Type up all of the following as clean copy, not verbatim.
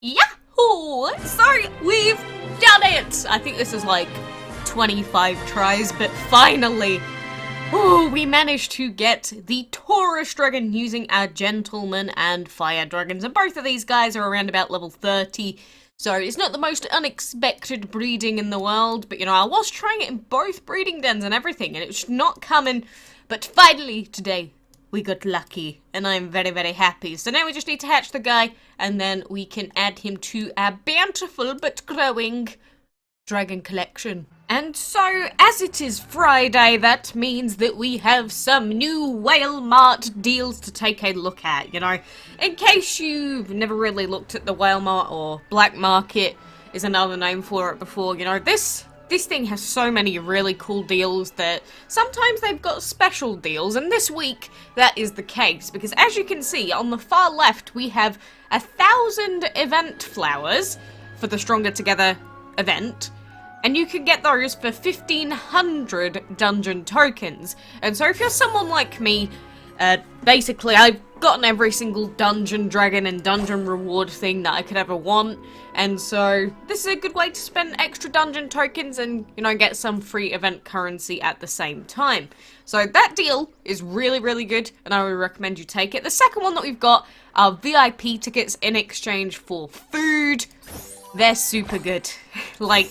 Yahoo! So, we've done it! I think this is like 25 tries, but finally, we managed to get the Taurus dragon using our gentleman and fire dragons, and both of these guys are around about level 30, so it's not the most unexpected breeding in the world, but you know, I was trying it in both breeding dens and everything, and it was not coming, but finally, today, we got lucky, and I'm very, very happy. So now we just need to hatch the guy, and then we can add him to our bountiful but growing dragon collection. And so, as it is Friday, that means that we have some new Whalemart deals to take a look at, you know. In case you've never really looked at the Whalemart, or Black Market is another name for it before, you know, this thing has so many really cool deals that sometimes they've got special deals, and this week that is the case, because as you can see on the far left we have 1,000 event flowers for the Stronger Together event, and you can get those for 1,500 dungeon tokens. And so if you're someone like me, basically I've gotten every single dungeon dragon and dungeon reward thing that I could ever want, and so this is a good way to spend extra dungeon tokens and, you know, get some free event currency at the same time. So that deal is really, really good, and I would recommend you take it. The second one that we've got are VIP tickets in exchange for food. They're super good. Like,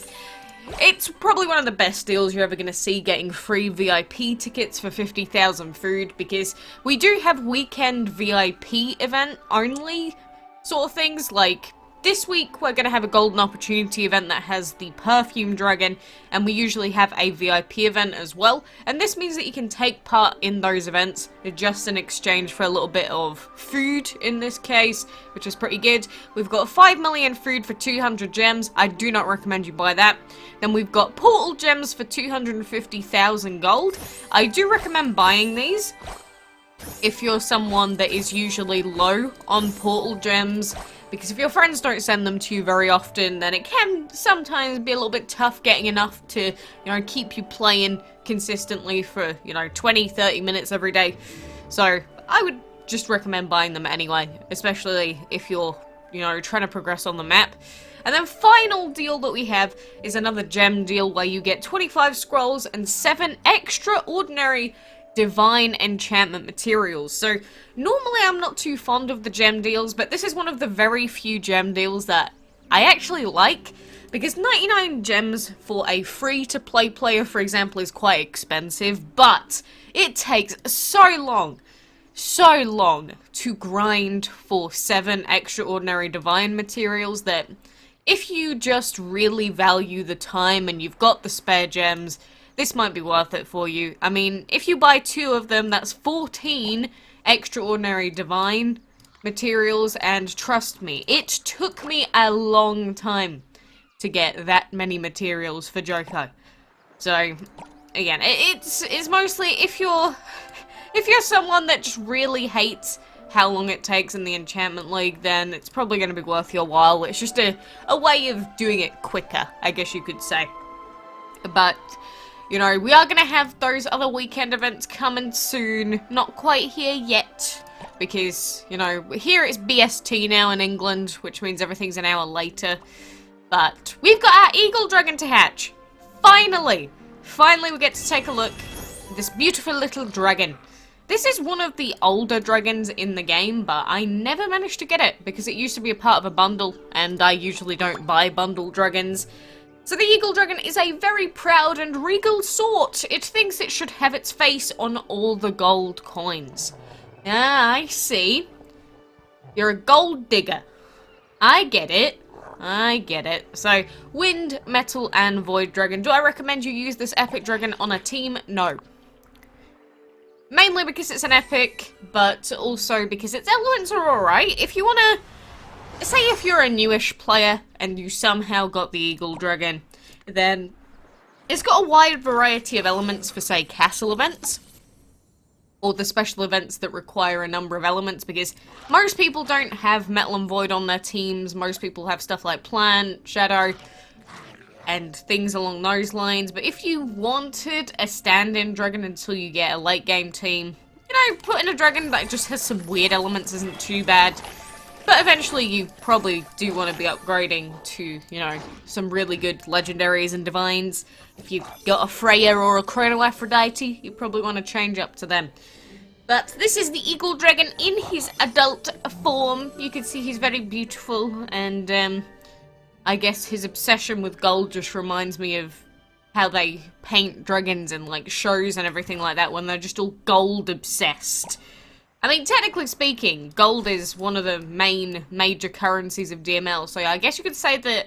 it's probably one of the best deals you're ever going to see, getting free VIP tickets for 50,000 food, because we do have weekend VIP event only sort of things. Like, this week we're going to have a golden opportunity event that has the perfume dragon, and we usually have a VIP event as well, and this means that you can take part in those events just in exchange for a little bit of food in this case, which is pretty good. We've got 5 million food for 200 gems. I do not recommend you buy that. Then we've got portal gems for 250,000 gold. I do recommend buying these if you're someone that is usually low on portal gems, because if your friends don't send them to you very often, then it can sometimes be a little bit tough getting enough to, you know, keep you playing consistently for, you know, 20-30 minutes every day. So I would just recommend buying them anyway, especially if you're, you know, trying to progress on the map. And then final deal that we have is another gem deal where you get 25 scrolls and 7 extraordinary divine enchantment materials. So normally I'm not too fond of the gem deals, but this is one of the very few gem deals that I actually like, because 99 gems for a free-to-play player, for example, is quite expensive, but it takes so long to grind for 7 extraordinary divine materials that if you just really value the time and you've got the spare gems, this might be worth it for you. I mean, if you buy 2 of them, that's 14 extraordinary divine materials, and trust me, it took me a long time to get that many materials for Joko. So, again, it's mostly if you're someone that just really hates how long it takes in the Enchantment League, then it's probably going to be worth your while. It's just a way of doing it quicker, I guess you could say. But, you know, we are going to have those other weekend events coming soon. Not quite here yet, because, you know, here it's BST now in England, which means everything's an hour later. But we've got our Eagle Dragon to hatch. Finally! Finally we get to take a look at this beautiful little dragon. This is one of the older dragons in the game, but I never managed to get it because it used to be a part of a bundle, and I usually don't buy bundle dragons. So the Eagle Dragon is a very proud and regal sort. It thinks it should have its face on all the gold coins. Ah, I see. You're a gold digger. I get it. I get it. So, Wind, Metal, and Void Dragon. Do I recommend you use this epic dragon on a team? No. Mainly because it's an epic, but also because its elements are alright. If you want to, say if you're a newish player and you somehow got the Eagle Dragon, then it's got a wide variety of elements for, say, castle events, or the special events that require a number of elements, because most people don't have Metal and Void on their teams. Most people have stuff like Plant, Shadow, and things along those lines. But if you wanted a stand-in dragon until you get a late game team, you know, putting a dragon that just has some weird elements isn't too bad. But eventually you probably do want to be upgrading to, you know, some really good legendaries and divines. If you've got a Freya or a Chrono Aphrodite, you probably want to change up to them. But this is the Eagle Dragon in his adult form. You can see he's very beautiful, and I guess his obsession with gold just reminds me of how they paint dragons in like shows and everything like that when they're just all gold obsessed. I mean, technically speaking, gold is one of the main major currencies of DML, so I guess you could say that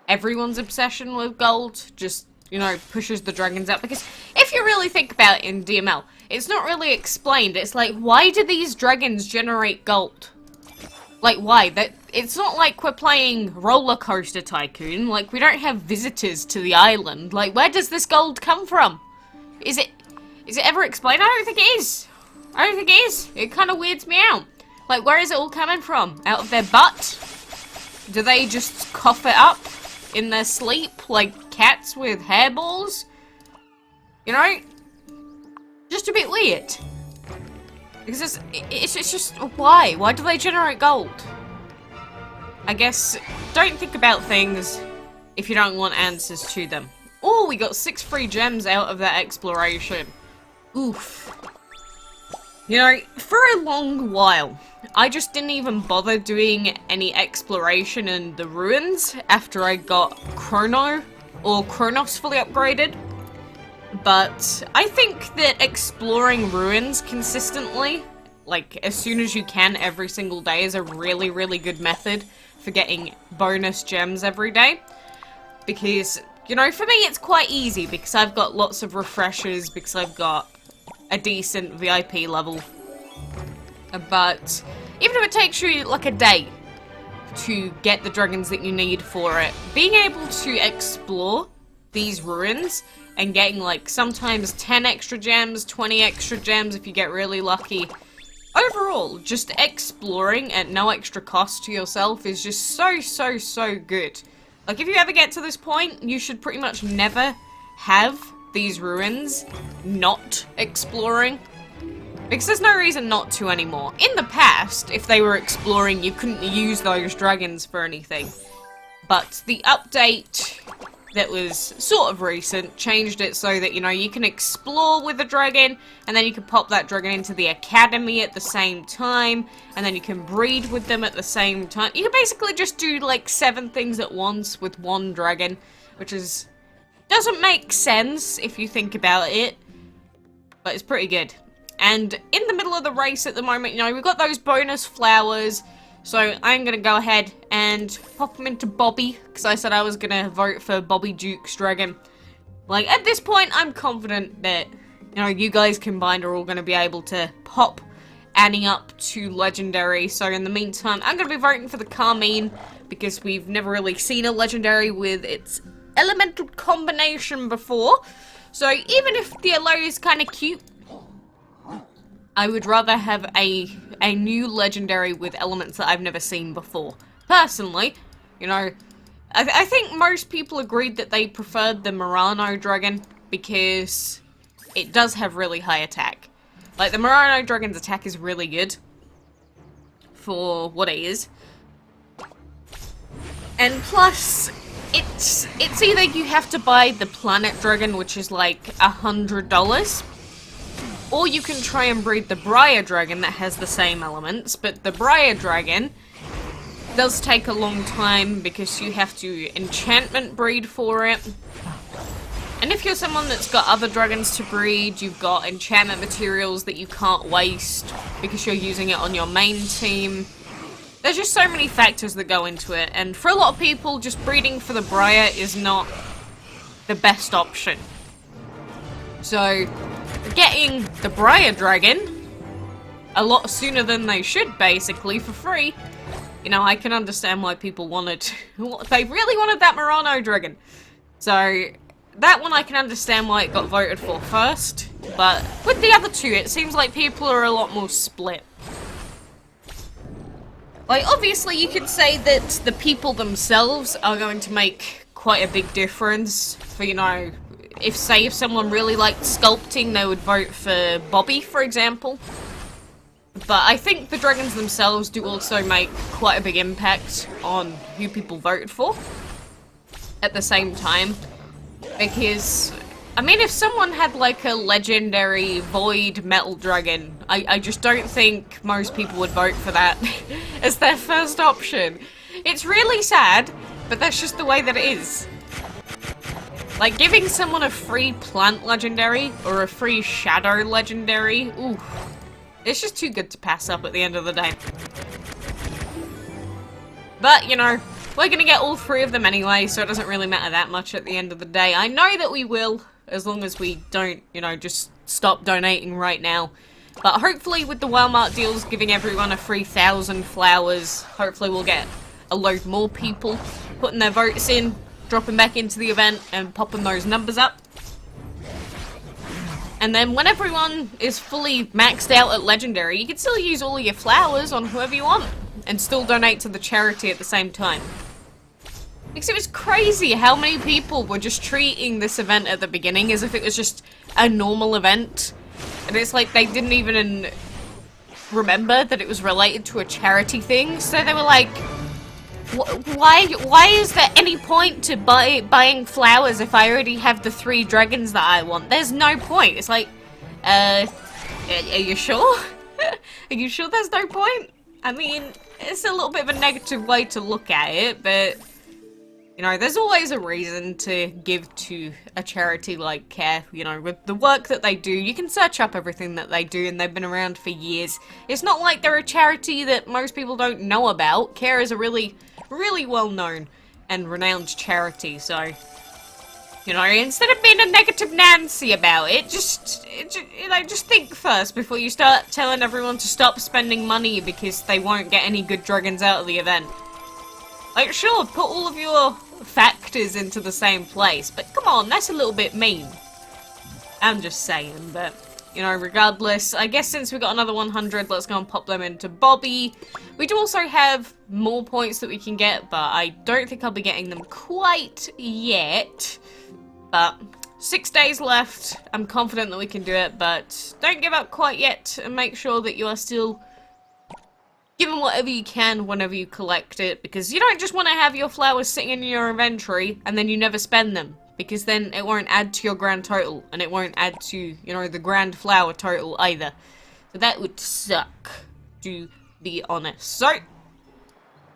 everyone's obsession with gold just, you know, pushes the dragons up. Because if you really think about it in DML, it's not really explained. It's like, why do these dragons generate gold? Like, why? It's not like we're playing Roller Coaster Tycoon. Like, we don't have visitors to the island. Like, where does this gold come from? Is it ever explained? I don't think it is. I don't think it is. It kind of weirds me out. Like, where is it all coming from? Out of their butt? Do they just cough it up in their sleep like cats with hairballs? You know? Just a bit weird. Because it's just, why? Why do they generate gold? I guess, don't think about things if you don't want answers to them. Oh, we got 6 free gems out of that exploration. Oof. You know, for a long while, I just didn't even bother doing any exploration in the ruins after I got Kronos fully upgraded. But I think that exploring ruins consistently, like as soon as you can every single day, is a really, really good method for getting bonus gems every day. Because, you know, for me it's quite easy because I've got lots of refreshers, because I've got a decent VIP level. But even if it takes you like a day to get the dragons that you need for it, being able to explore these ruins and getting like sometimes 10 extra gems, 20 extra gems if you get really lucky. Overall, just exploring at no extra cost to yourself is just so good. Like, if you ever get to this point, you should pretty much never have these ruins not exploring. Because there's no reason not to anymore. In the past, if they were exploring, you couldn't use those dragons for anything. But the update that was sort of recent changed it so that, you know, you can explore with a dragon, and then you can pop that dragon into the academy at the same time, and then you can breed with them at the same time. You can basically just do like 7 things at once with one dragon, which is doesn't make sense if you think about it, but it's pretty good. And in the middle of the race at the moment, you know, we've got those bonus flowers. So I'm going to go ahead and pop them into Bobby, because I said I was going to vote for Bobby Duke's dragon. Like, at this point, I'm confident that, you know, you guys combined are all going to be able to pop Annie up to Legendary. So in the meantime, I'm going to be voting for the Carmine, because we've never really seen a Legendary with its elemental combination before. So even if the yellow is kind of cute, I would rather have a new legendary with elements that I've never seen before. Personally, you know, I think most people agreed that they preferred the Murano dragon because it does have really high attack. Like, the Murano dragon's attack is really good for what it is. And plus, it's either you have to buy the Planet Dragon, which is like $100, or you can try and breed the Briar Dragon that has the same elements, but the Briar Dragon does take a long time because you have to enchantment breed for it. And if you're someone that's got other dragons to breed, you've got enchantment materials that you can't waste because you're using it on your main team. There's just so many factors that go into it, and for a lot of people, just breeding for the Briar is not the best option. So, getting the Briar Dragon a lot sooner than they should, basically, for free, you know, I can understand why people wanted... they really wanted that Murano Dragon. So, that one I can understand why it got voted for first, but with the other two, it seems like people are a lot more split. Like, obviously, you could say that the people themselves are going to make quite a big difference for, you know, if someone really liked sculpting, they would vote for Bobby, for example. But I think the dragons themselves do also make quite a big impact on who people voted for at the same time. Because, I mean, if someone had like a legendary void metal dragon, I just don't think most people would vote for that as their first option. It's really sad, but that's just the way that it is. Like, giving someone a free plant legendary or a free shadow legendary, ooh, it's just too good to pass up at the end of the day. But, you know, we're gonna get all three of them anyway, so it doesn't really matter that much at the end of the day. I know that we will, as long as we don't, you know, just stop donating right now. But hopefully with the Whalemart deals giving everyone a free 1,000 flowers, hopefully we'll get a load more people putting their votes in, dropping back into the event and popping those numbers up. And then when everyone is fully maxed out at Legendary, you can still use all of your flowers on whoever you want and still donate to the charity at the same time. Because it was crazy how many people were just treating this event at the beginning as if it was just a normal event. And it's like they didn't even remember that it was related to a charity thing. So they were like, why is there any point to buying flowers if I already have the 3 dragons that I want? There's no point. It's like, are you sure? Are you sure there's no point? I mean, it's a little bit of a negative way to look at it, but, you know, there's always a reason to give to a charity like Care. You know, with the work that they do, you can search up everything that they do, and they've been around for years. It's not like they're a charity that most people don't know about. Care is a really well-known and renowned charity, so, you know, instead of being a negative Nancy about it, just think first before you start telling everyone to stop spending money because they won't get any good dragons out of the event. Like, sure, put all of your factors into the same place, but come on, that's a little bit mean. I'm just saying, but, you know, regardless, I guess since we got another 100, let's go and pop them into Bobby. We do also have more points that we can get, but I don't think I'll be getting them quite yet. But 6 days left. I'm confident that we can do it, but don't give up quite yet, and make sure that you are still giving whatever you can whenever you collect it, because you don't just want to have your flowers sitting in your inventory and then you never spend them, because then it won't add to your grand total, and it won't add to, you know, the grand flower total either. So that would suck, to be honest. So,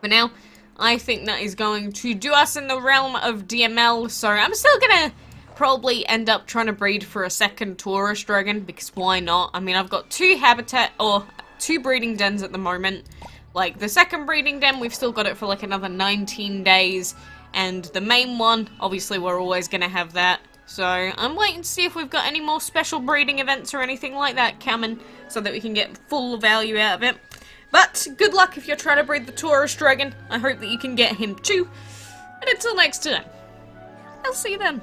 for now, I think that is going to do us in the realm of DML, so I'm still gonna probably end up trying to breed for a second Taurus dragon, because why not? I mean, I've got 2 breeding dens at the moment. Like, the second breeding den, we've still got it for like another 19 days. And the main one, obviously we're always going to have that. So, I'm waiting to see if we've got any more special breeding events or anything like that coming, so that we can get full value out of it. But, good luck if you're trying to breed the Taurus dragon. I hope that you can get him too. And until next time, I'll see you then.